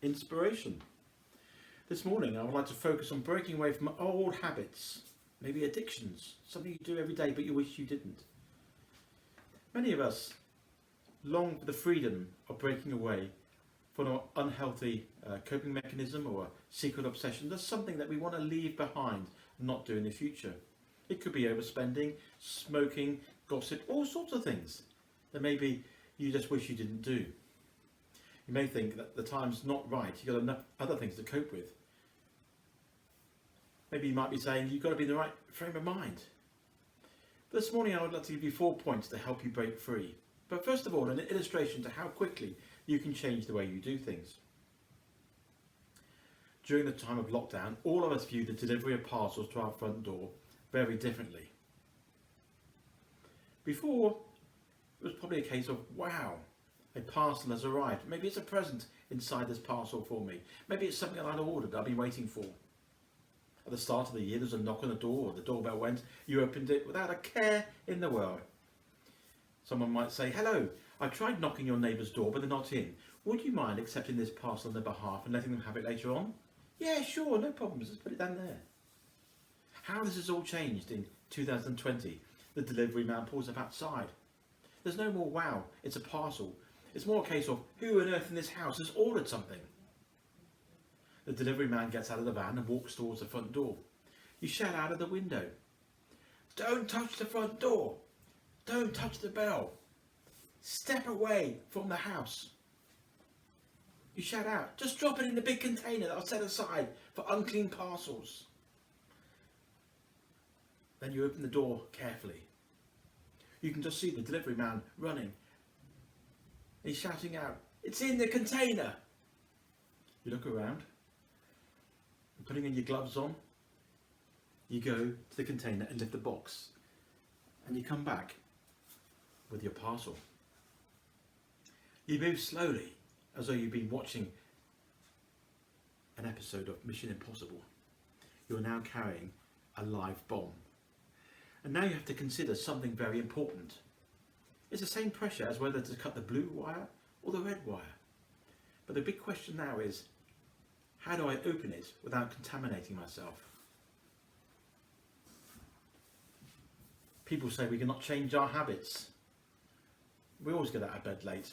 inspiration. This morning I would like to focus on breaking away from old habits, maybe addictions, something you do every day but you wish you didn't. Many of us long for the freedom of breaking away from an unhealthy coping mechanism or a secret obsession. That's something that we want to leave behind and not do in the future. It could be overspending, smoking, gossip, all sorts of things that maybe you just wish you didn't do. You may think that the time's not right, you've got enough other things to cope with. Maybe you might be saying you've got to be in the right frame of mind. But this morning I would like to give you 4 points to help you break free. But first of all, an illustration to how quickly you can change the way you do things. During the time of lockdown, all of us view the delivery of parcels to our front door very differently. Before, it was probably a case of, wow, a parcel has arrived. Maybe it's a present inside this parcel for me. Maybe it's something I'd ordered, I've been waiting for. At the start of the year, there's a knock on the door, or the doorbell went, you opened it without a care in the world. Someone might say, hello, I tried knocking your neighbour's door, but they're not in. Would you mind accepting this parcel on their behalf and letting them have it later on? Yeah, sure, no problems, let's put it down there. How this has all changed in 2020. The delivery man pulls up outside. There's no more, wow, it's a parcel. It's more a case of, who on earth in this house has ordered something? The delivery man gets out of the van and walks towards the front door. You shout out of the window, don't touch the front door. Don't touch the bell. Step away from the house. You shout out, just drop it in the big container that I'll set aside for unclean parcels. Then you open the door carefully. You can just see the delivery man running. He's shouting out, it's in the container. You look around, and putting in your gloves on, you go to the container and lift the box. And you come back with your parcel. You move slowly, as though you've been watching an episode of Mission Impossible. You're now carrying a live bomb. And now you have to consider something very important. It's the same pressure as whether to cut the blue wire or the red wire. But the big question now is, how do I open it without contaminating myself? People say we cannot change our habits. We always get out of bed late.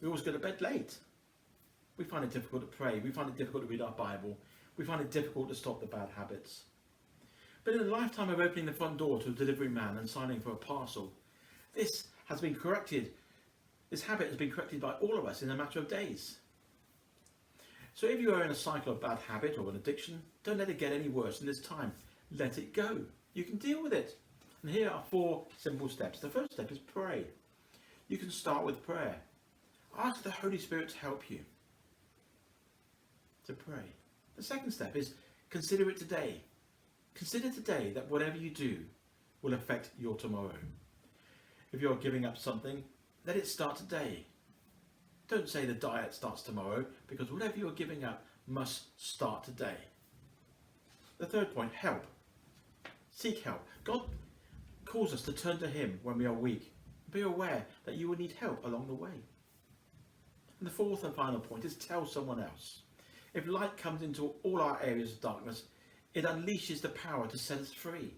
We always go to bed late. We find it difficult to pray. We find it difficult to read our Bible. We find it difficult to stop the bad habits. But in a lifetime of opening the front door to a delivery man and signing for a parcel, this has been corrected. This habit has been corrected by all of us in a matter of days. So if you are in a cycle of bad habit or an addiction, don't let it get any worse in this time. Let it go. You can deal with it. And here are 4 simple steps. The first step is pray. You can start with prayer. Ask the Holy Spirit to help you to pray. The second step is consider it today. Consider today that whatever you do will affect your tomorrow. If you're giving up something, let it start today. Don't say the diet starts tomorrow, because whatever you're giving up must start today. The third point, help. Seek help. God calls us to turn to him when we are weak. Be aware that you will need help along the way. And the fourth and final point is tell someone else. If light comes into all our areas of darkness, it unleashes the power to set us free.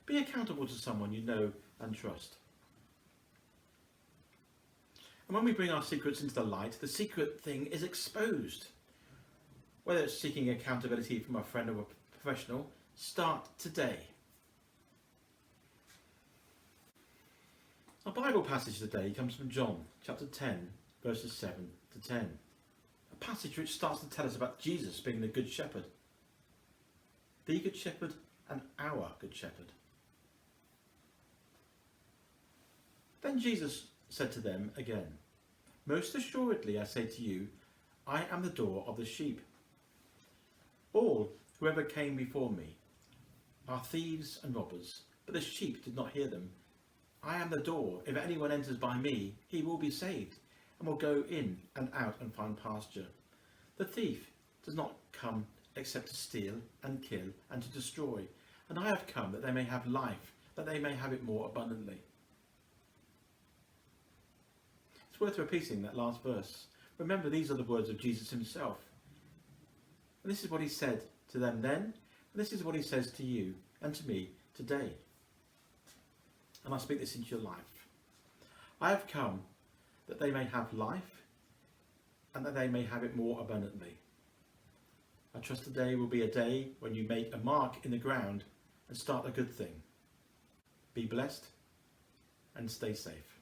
Be accountable to someone you know and trust. And when we bring our secrets into the light, the secret thing is exposed. Whether it's seeking accountability from a friend or a professional, start today. Our Bible passage today comes from John chapter 10, verses 7 to 10. A passage which starts to tell us about Jesus being the Good Shepherd. The Good Shepherd and our Good Shepherd. Then Jesus said to them again, most assuredly I say to you, I am the door of the sheep. Whoever came before me are thieves and robbers, but the sheep did not hear them. I am the door. If anyone enters by me, he will be saved, and will go in and out and find pasture. The thief does not come except to steal and kill and to destroy. And I have come that they may have life, that they may have it more abundantly. It's worth repeating that last verse. Remember, these are the words of Jesus himself. And this is what he said to them then, and this is what he says to you and to me today. And I speak this into your life. I have come that they may have life and that they may have it more abundantly. I trust today will be a day when you make a mark in the ground and start a good thing. Be blessed and stay safe.